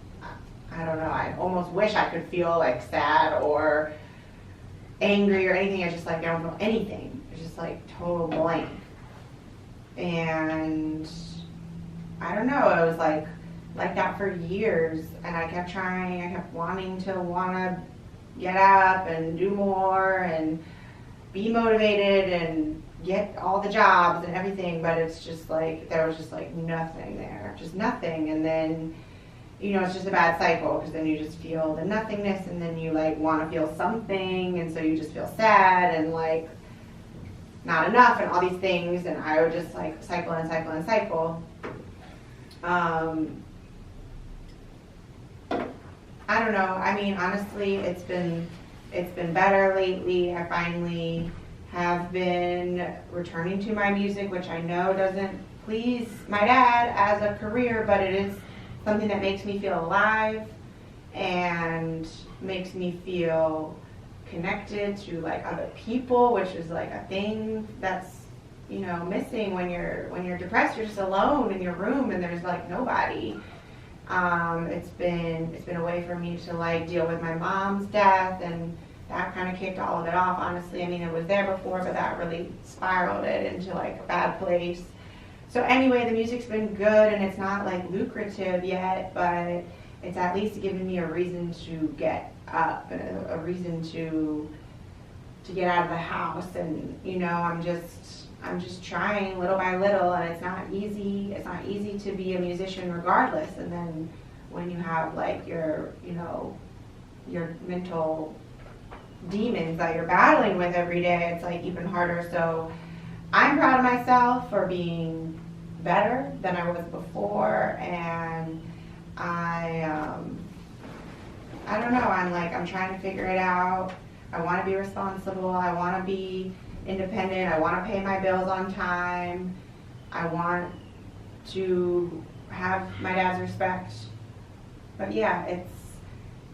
I don't know, I almost wish I could feel like sad or angry or anything. I just like, I don't feel anything. It's just like total blank. And I don't know, it was like that for years. And I kept trying, I kept wanting to get up and do more and be motivated and get all the jobs and everything. But it's just like, there was just like nothing there, just nothing. And then, you know, it's just a bad cycle because then you just feel the nothingness and then you like want to feel something and so you just feel sad and like not enough and all these things, and I would just like cycle and cycle and cycle. I don't know. I mean, honestly, it's been better lately. I finally have been returning to my music, which I know doesn't please my dad as a career, but it is something that makes me feel alive and makes me feel connected to like other people, which is like a thing that's, you know, missing when you're depressed. You're just alone in your room and there's like nobody. It's been a way for me to like deal with my mom's death, and that kind of kicked all of it off, honestly. I mean, it was there before, but that really spiraled it into like a bad place. So anyway, the music's been good, and it's not like lucrative yet, but it's at least given me a reason to get up and a reason to get out of the house. And you know, I'm just trying little by little, and it's not easy. It's not easy to be a musician regardless. And then when you have like your mental demons that you're battling with every day, it's like even harder. So I'm proud of myself for being better than I was before, and I don't know, I'm trying to figure it out. I want to be responsible, I want to be independent, I want to pay my bills on time, I want to have my dad's respect. But yeah,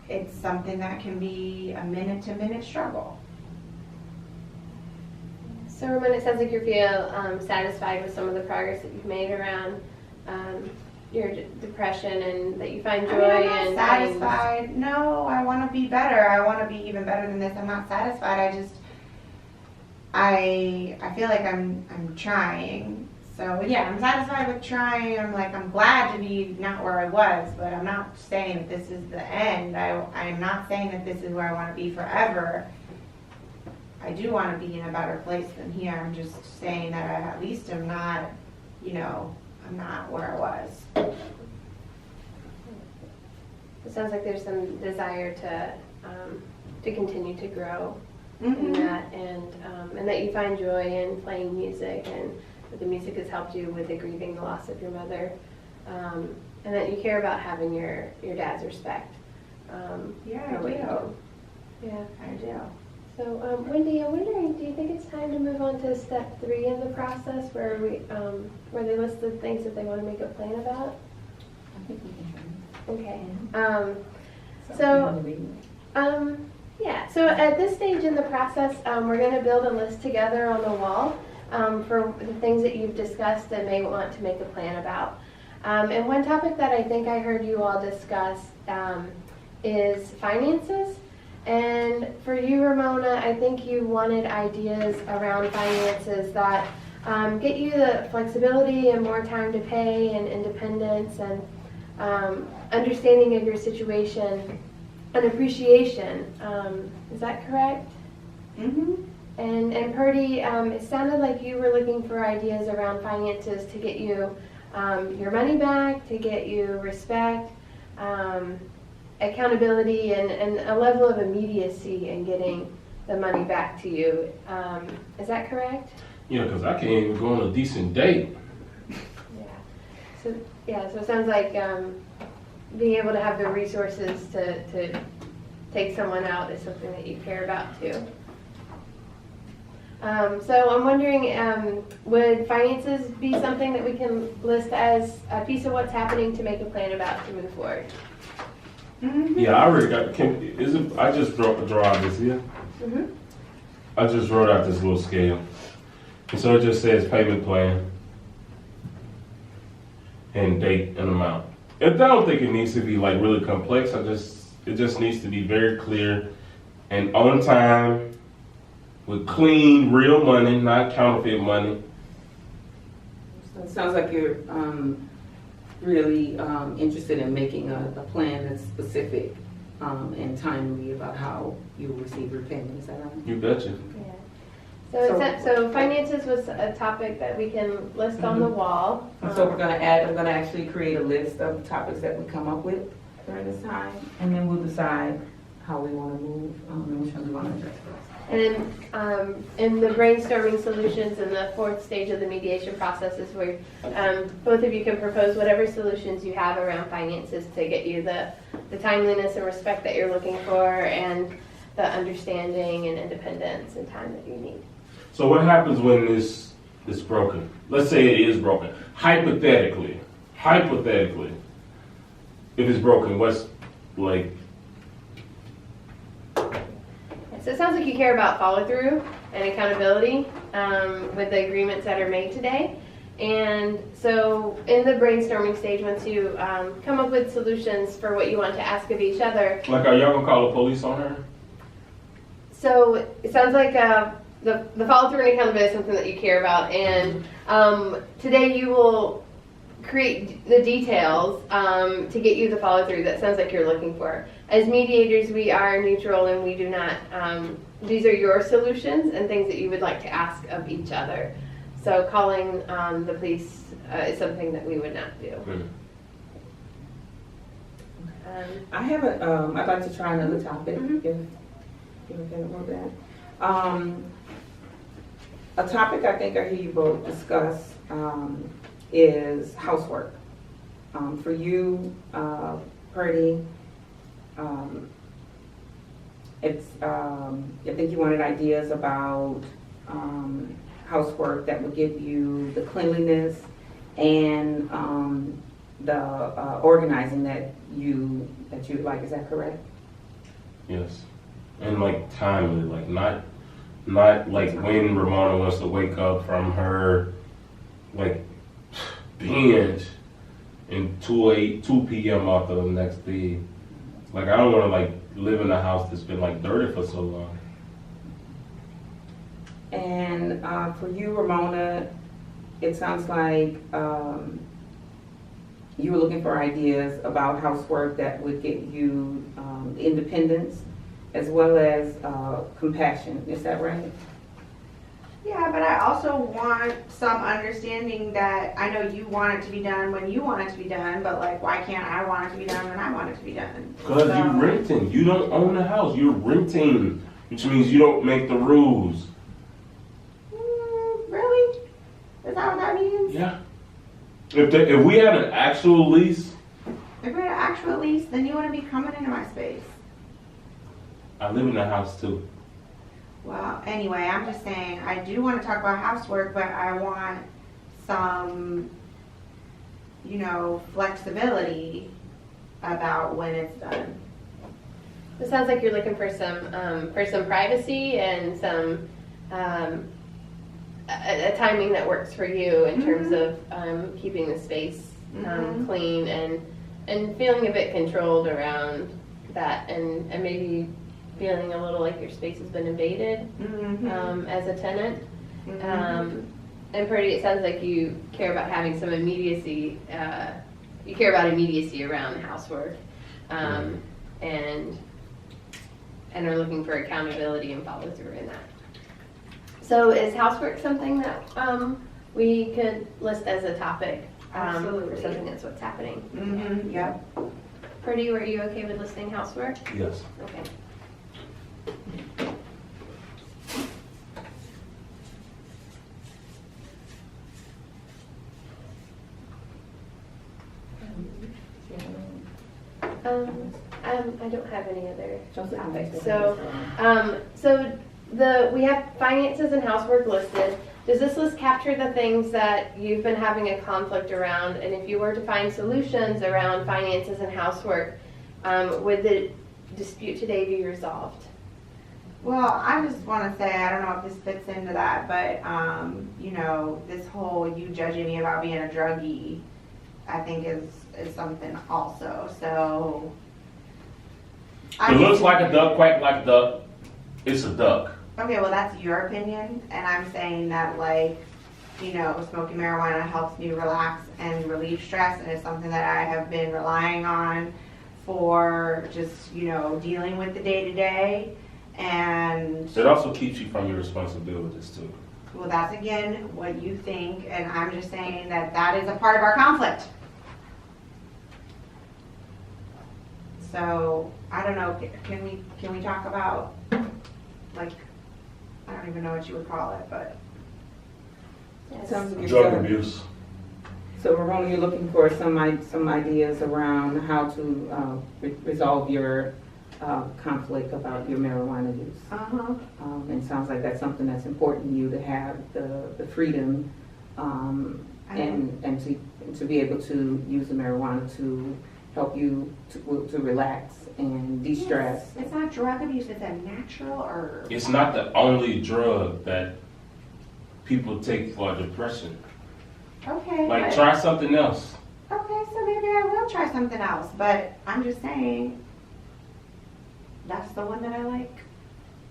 it's something that can be a minute to minute struggle. So Ramon, it sounds like you feel satisfied with some of the progress that you've made around your depression, and that you find joy. I'm not satisfied. No, I want to be better. I want to be even better than this. I'm not satisfied. I feel like I'm trying. So yeah, I'm satisfied with trying. I'm glad to be not where I was, but I'm not saying that this is the end. I'm not saying that this is where I want to be forever. I do want to be in a better place than here. I'm just saying that I at least am not, I'm not where I was. It sounds like there's some desire to continue to grow in Mm-hmm. that, and that you find joy in playing music, and that the music has helped you with the grieving the loss of your mother, and that you care about having your dad's respect. Yeah, for I what you do. Yeah. I do. So, Wendy, I'm wondering, do you think it's time to move on to step 3 in the process, where they list the things that they want to make a plan about? I think we can. Okay. So at this stage in the process, we're going to build a list together on the wall for the things that you've discussed and may want to make a plan about. And one topic that I think I heard you all discuss is finances. And for you, Ramona, I think you wanted ideas around finances that get you the flexibility and more time to pay and independence and understanding of your situation and appreciation. Is that correct? Mm-hmm. And Purdy, it sounded like you were looking for ideas around finances to get you your money back, to get you respect, accountability, and a level of immediacy in getting the money back to you. Is that correct? Yeah, because I can't even go on a decent date. So it sounds like being able to have the resources to take someone out is something that you care about too. So I'm wondering, would finances be something that we can list as a piece of what's happening to make a plan about to move forward? Mm-hmm. Yeah, I already got. I just draw out this here. Mm-hmm. I just wrote out this little scale, and so it just says payment plan and date and amount. And I don't think it needs to be like really complex. It just needs to be very clear and on time, with clean, real money, not counterfeit money. So it sounds like you're really interested in making a plan that's specific and timely about how you will receive your payment. Is that right? You betcha. Yeah. So finances was a topic that we can list on the wall. So I'm gonna actually create a list of topics that we come up with during this time, and then we'll decide how we want to move and which ones we want to address first. And in the brainstorming solutions in the 4th stage of the mediation process is where both of you can propose whatever solutions you have around finances to get you the timeliness and respect that you're looking for, and the understanding and independence and time that you need. So what happens when this is broken? Let's say it is broken. Hypothetically, if it's broken, what's like? So it sounds like you care about follow through and accountability with the agreements that are made today. And so in the brainstorming stage, once you come up with solutions for what you want to ask of each other. Like, are y'all gonna call the police on her? So it sounds like the follow through and accountability is something that you care about. And today you will create the details to get you the follow through that sounds like you're looking for. As mediators, we are neutral and we do not, these are your solutions and things that you would like to ask of each other. So calling the police is something that we would not do. I have I'd like to try another topic, if you're okay with that. A topic I think I hear you both discuss is housework. For you, Purdy, I think you wanted ideas about housework that would give you the cleanliness and the organizing that you like. Is that correct? Yes. And like timely, like not like when Ramona wants to wake up from her like binge and 2 p.m. after the next day. Like I don't want to like live in a house that's been like dirty for so long. And for you, Ramona, it sounds like you were looking for ideas about housework that would get you independence as well as compassion. Is that right? Yeah, but I also want some understanding that I know you want it to be done when you want it to be done, but like, why can't I want it to be done when I want it to be done? Because you're renting. You don't own the house. You're renting, which means you don't make the rules. Really? Is that what that means? Yeah. If we had an actual lease, If we're an actual lease, then you want to be coming into my space. I live in the house too. Well, anyway, I'm just saying, I do want to talk about housework, but I want some, flexibility about when it's done. It sounds like you're looking for some privacy and some a timing that works for you in terms of keeping the space clean and feeling a bit controlled around that, and maybe feeling a little like your space has been invaded as a tenant. And Purdy, it sounds like you care about having some immediacy. You care about immediacy around housework, and are looking for accountability and follow through in that. So is housework something that we could list as a topic for something that's what's happening? Yep. Purdy, were you okay with listing housework? Yes. Okay. I don't have any other topics. So we have finances and housework listed. Does this list capture the things that you've been having a conflict around? And if you were to find solutions around finances and housework, would the dispute today be resolved? Well, I just want to say, I don't know if this fits into that, but, this whole you judging me about being a druggie, I think is something also. So. It looks like a duck, quack like a duck. It's a duck. Okay, well, that's your opinion, and I'm saying that, smoking marijuana helps me relax and relieve stress, and it's something that I have been relying on for just, dealing with the day-to-day, and... It also keeps you from your responsibilities, too. Well, that's, again, what you think, and I'm just saying that is a part of our conflict. So, I don't know, can we talk about, I don't even know what you would call it, but. Sounds like Drug abuse. So Ramona, you're looking for some ideas around how to resolve your conflict about your marijuana use. And it sounds like that's something that's important to you, to have the freedom and to be able to use the marijuana to help you to relax and de-stress. Yes, it's not drug abuse, it's a natural herb. It's not the only drug that people take for depression. Okay. Like, try something else. Okay, so maybe I will try something else, but I'm just saying, that's the one that I like.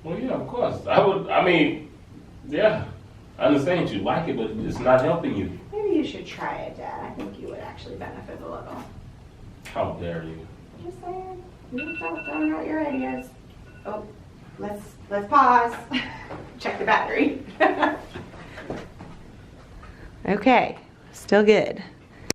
Well, yeah, of course. Yeah, I understand you like it, but it's not helping you. Maybe you should try it, Dad. I think you would actually benefit a little. How dare you? Just saying. You're throwing out your ideas. Oh, let's pause. Check the battery. Okay, still good.